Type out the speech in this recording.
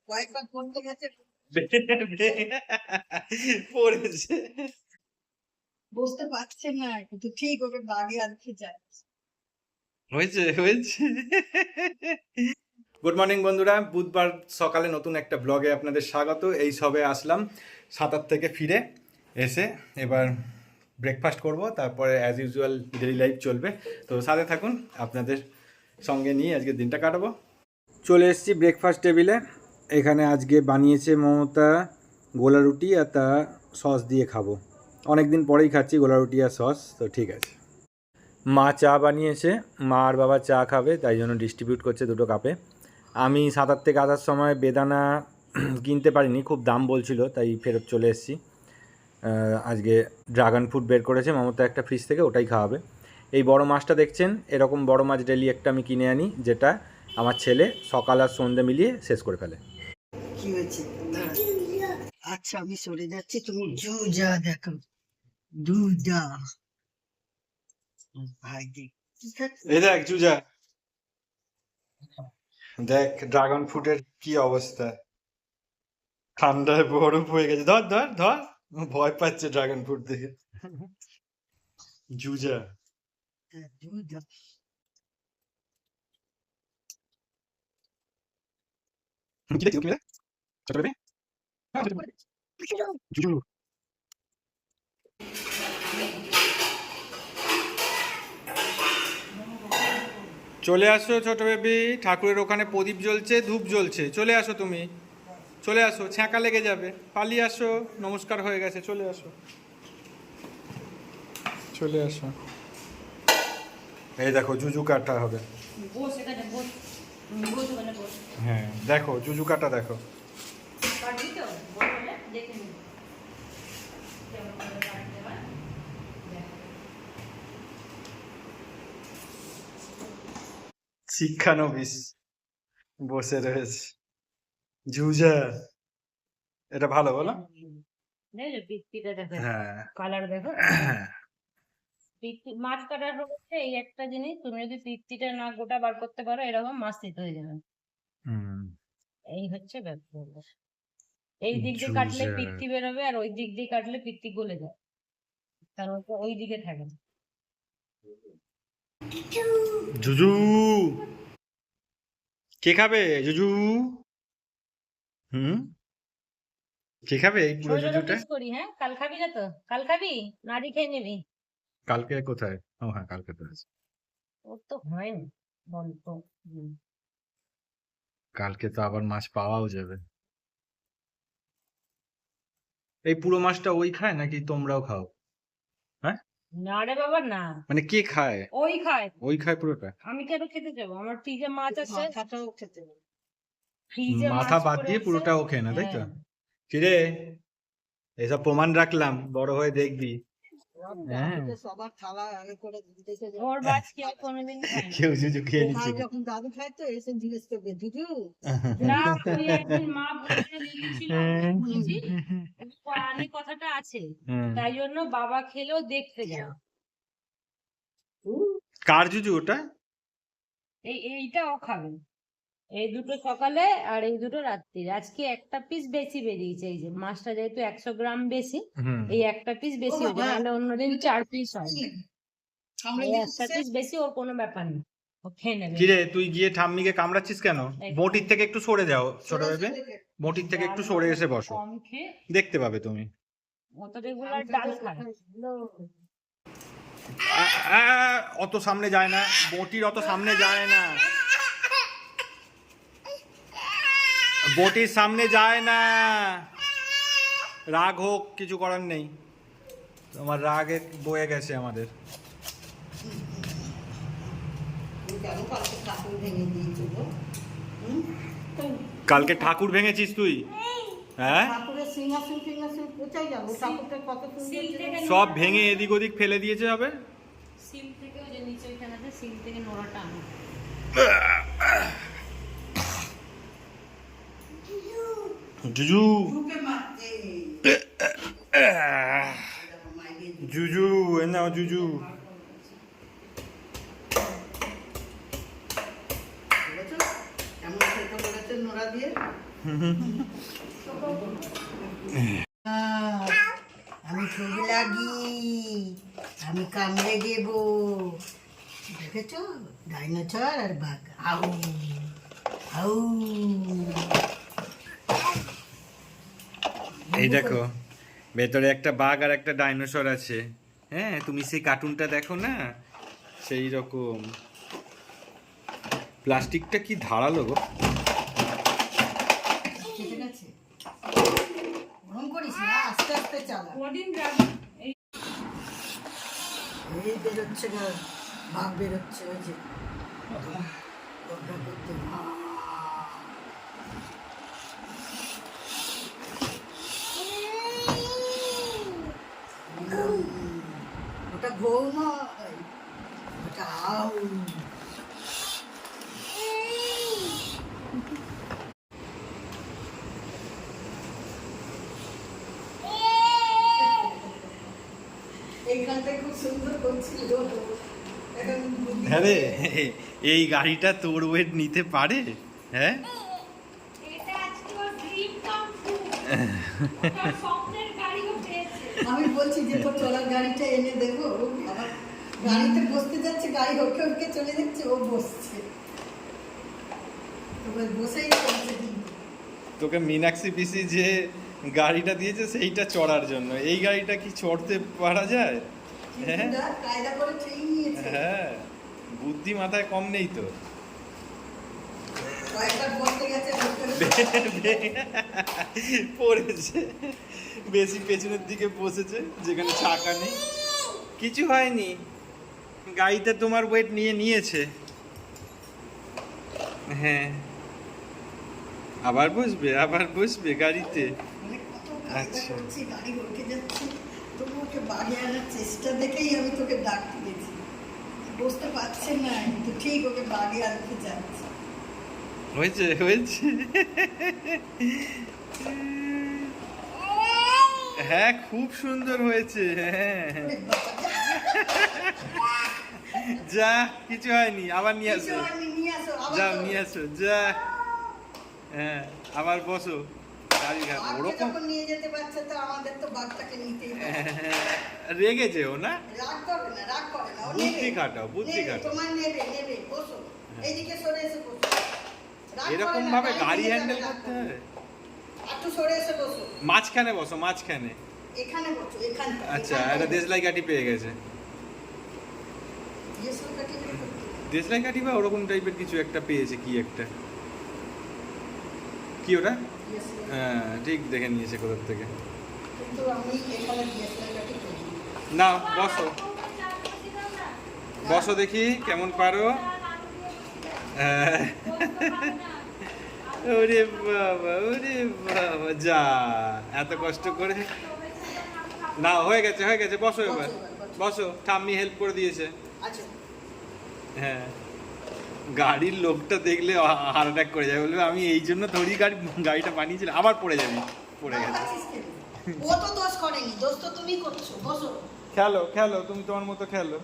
কয়েকবার করতে গেছে পড়েছে। বুঝতে পারছেন না, কিন্তু ঠিক ওকে বাগে আনতে চায়। হয়েছে হয়েছে। গুড মর্নিং বন্ধুরা, বুধবার সকালে নতুন একটা ব্লগে আপনাদের স্বাগত। এই সবে আসলাম সাঁতার থেকে ফিরে এসে এবার ব্রেকফাস্ট করব, তারপরে অ্যাজ ইউজুয়াল ডেইলি লাইফ চলবে। তো সাথে থাকুন, আপনাদের সঙ্গে নিয়ে আজকে দিনটা কাটাবো। চলে এসেছি ব্রেকফাস্ট টেবিলে। এখানে আজকে বানিয়েছে মমতা গোলা রুটি, আর তা সস দিয়ে খাবো। অনেক দিন পরেই খাচ্ছি গোলা রুটি আর সস, তো ঠিক আছে। মা চা বানিয়েছে, মা আর বাবা চা খাবে, তাই জন্য ডিস্ট্রিবিউট করছে দুটো কাপে। আমি সাঁতার থেকে আসার সময় বেদানা কিনতে পারিনি, খুব দাম বলছিল, তাই ফেরত চলে এসেছি। আজকে ড্রাগন ফ্রুট বের করেছে মমতা একটা ফ্রিজ থেকে, ওটাই খাওয়াবে। এই বড় মাছটা দেখছেন, এরকম বড় মাছ ডেলি একটা আমি কিনে আনি, যেটা আমার ছেলে সকাল আর সন্ধ্যে মিলিয়ে শেষ করে ফেলে। কি হয়েছে? আচ্ছা, আমি সরে যাচ্ছি, তুমি জুজা দেখো। জুজা ভাই দেখ, এই দেখ জুজা, দেখ ড্রাগন ফ্রুটের কি অবস্থা, ঠান্ডায় বরফ হয়ে গেছে। ধর ধর ধর, ভয় পাচ্ছে ড্রাগন ফ্রুট দেখে। জুজা জুজা কি দেখছিস তুমি? ছোট বেবি জুজু। চলে আসো ছোট বেবি, ঠাকুরের ওখানে প্রদীপ জ্বলছে, ধূপ জ্বলছে, চলে আসো তুমি, চলে আসো, ছ্যাঁকা লেগে যাবে, পালিয়ে আসো, নমস্কার হয়ে গেছে, চলে আসো, চলে আসো। এই দেখো জুজু কাটা হবে। হ্যাঁ দেখো জুজু কাটা দেখো। শিক্ষানবিশ বসে রয়েছে। জুজা, এটা ভালো বলো? হ্যাঁ কালার দেখো। হ্যাঁ। মাছ কাটার হচ্ছে এই একটা জিনিস, তুমি যদি পিত্তিটা না গোটা বার করতে পারো, এরকম মাছ তিত হয়ে যাবে। এই হচ্ছে ব্যাপার। এই দিক দিয়ে কাটলে জুজা। পিত্তি বেরোবে, আর ওই দিক দিয়ে কাটলে পিত্তি গলে যায়, কারণ ওই দিকে থাকে না। জুজু কে খাবে? জুজু কে খাবে এই পুরো জুজুটা? করি, হ্যাঁ কাল খাবি না তো? কাল খাবি, নাড়ি খেয়ে নিবি। কালকে কোথায়? ও হ্যাঁ কালকে তো আছে। ওর তো হয়নি বলতো। কালকে তো আবার মাছ পাওয়াও যাবে। এই পুরো মাছটা ওই খায় নাকি তোমরাও খাও? হ্যাঁ না রে বাবা না, মানে কে খায়? ওই খায়। ওই খায় পুরোটা? আমি কেন খেতে যাবো? আমার ফ্রিজে মাছ আছে, মাথাটাও খেতে হবে। ফ্রিজে মাথা বাদ পড়ে দিয়ে আছে। পুরোটা ও খেয়ে না, তাই তো? হ্যাঁ। কিরে, এসব প্রমাণ রাখলাম, বড় হয়ে দেখবি। হ্যাঁ। দাদুকে সবার থালা আগে করে দিতে যাও। ওর বাজ কেউ কোনোদিন খায় না। কেউ জুজু খেয়ে নিচ্ছে। কাল যখন দাদু খায় তো এসে জিজ্ঞেস করবে, জুজু না, ওই একদিন মা বলে দিয়েছিল, বুঝেছি, কোরআনে কথাটা আছে, তাই জন্য বাবা খেলেও দেখতে যাও। কার জুজু ওটা? এইটা ও খাবে। এই দুটো সকালে আর এই দুটো রাত্রি। আজকে একটা পিস বেশি বেরিয়েছে, এই যে মাছটা যেহেতু 100 গ্রাম বেশি, এই একটা পিস বেশি হয়েছে, নাহলে অন্যদিন 4 পিস হয়। এই একটা পিস বেশি ওর কোনো ব্যাপার নেই, ও খেয়ে নেবে। কিরে তুই গিয়ে ঠাম্মিকে কামড়াচ্ছিস কেন? বটির থেকে একটু সরে যাও ছোট বেবে, বটির থেকে একটু সরে এসে বসো, কম খেয়ে দেখতে পাবে তুমি। অত রেগুলার ডাল খায়। অত সামনে যায় না, বটির অত সামনে যায় না, বটির সামনে যায় না। রাগ হোক, কিছু করার নেই, তোমার রাগে বয়ে গেছে আমাদের। কালকে ঠাকুর ভেঙেছিস তুই? হ্যাঁ, ঠাকুরের সিংহাসন ফিংহাসন কোথায় যাবো? ঠাকুরটা কত সুন্দর সব ভেঙে এদিক ওদিক ফেলে দিয়েছে হবে। সিল থেকে ওই যে নিচে ওইখানে আছে, সিল থেকে নোড়াটা আনো। জুজু জুজু এ নাও জুজু। এমন খেতে বলেছে নোড়া দিয়ে। আমি ঠোক লাগি, আমি কামড়ে দেব। দেখেছো ডাইনোসর আর বাঘ, আউ আউ। এই দেখো ভেতরে একটা বাঘ আর একটা ডাইনোসর আছে। হ্যাঁ, তুমি সেই কার্টুনটা দেখো না, সেই রকম। প্লাস্টিকটা কি ধারালো গো। কেটে গেছে, গরম করিস না, আস্তে আস্তে চালা। এই বেরোচ্ছে না, বাঘ বেরোচ্ছে, ওই যে দরজা করতে। ওটা ঘুম নয়, ওটা আউ। এইখানটা খুব সুন্দর করছিল। এখন বুদ্ধি হ্যাঁ রে, এই গাড়িটা তোর ওয়েট নিতে পারে? হ্যাঁ, এটা আজকে ওর ড্রিম কাম ট্রু। ওর স্বপ্নের গাড়িও পেয়েছে। আমি বলছি যে তোর চলার গাড়িটা এনে দেবো। আবার গাড়িতে বসতে যাচ্ছে, গাড়ি ওকে ওকে চলে যাচ্ছে, ও বসছে। তবে বসেই চলছে কিন্তু। তোকে মীনাক্ষী পিসি যে গাড়িটা দিয়েছে সেইটা চড়ার জন্য, এই গাড়িটা কি চড়তে পারা যায়? হ্যাঁ কিন্তু না, কায়দা করে ঠিক নিয়েছে। হ্যাঁ, বুদ্ধি মাথায় কম নেই তো। কয়েকবার বসতে গেছে, পড়েছে, বেশি পেছনের দিকে বসেছে যেখানে চাকা নেই। কিছু হয়নি, গাড়িতে তোমার ওয়েট নিয়েছে। হ্যাঁ, আবার বসবে গাড়িতে। মানে কত কায়দা আচ্ছা। করছি, গাড়ি উঠে যাচ্ছে, তবু ওকে বাড়ি আনার চেষ্টা দেখেই আমি তোকে ডাক দিয়েছি। বসতে পারছে না, কিন্তু ঠিক ওকে বাড়ি আনতে যাচ্ছে। হয়েছে। হ্যাঁ, খুব সুন্দর হয়েছে। হ্যাঁ, ওরে বাবা, যা, কিছু হয়নি, আবার নিয়ে কিছু আসো। হয়নি, নিয়ে আসো, আবার যাও, চলো। নিয়ে আসো, যা। হ্যাঁ, আবার বসো গাড়ি ঘাট বাঘকে ওরকম। যখন নিয়ে যেতে পারছে, তো আমাদের তো বাঘটাকে নিতেই হবে। রেগে যেও না, রাগ করবে না, রাগ করে না, ও বুদ্ধি নেবে। খাটাও, বুদ্ধি নেবে, খাটাও। তোমার নেবে, বসো। এইদিকে সরে এসে বসো। রাগ করে এরকম না, ভাবে গাড়ি গাড়ি নিয়ে যাবে, হ্যান্ডেল রাগ করতে করে হবে। না। একটু সরে এসে বসো। মাঝখানে বসো, মাঝখানে। এখানে বসো, এখানটা। আচ্ছা, একটা দেশলাই কাঠি পেয়ে গেছে। দেশলাই কাঠি বা ওরকম টাইপের কিছু একটা পেয়েছে, কি একটা, কি ওটা? হ্যাঁ, ঠিক দেখে নিয়েছে কোথার থেকে। কিন্তু আমি এখানে DSLR কাঠি করি। না, বসো দেখি কেমন পারো। ওরে বাবা, যা, এত কষ্ট করে। না, হয়ে গেছে, বসো এবার, বসো। ঠাম্মি হেল্প করে দিয়েছে। আচ্ছা, হ্যাঁ, গাড়ির লোকটা দেখলে হার্ট অ্যাটাক করে যাবে, বলবে আমি এই জন্য থোড়ি গাড়িটা বানিয়েছিলাম। আবার পড়ে গেছে। পাচ্ছিস কেন? ও তো দোষ করেনি, দোষ তো তুমি করছো। বসো। খেলো, তুমি তোমার মতো খেলো।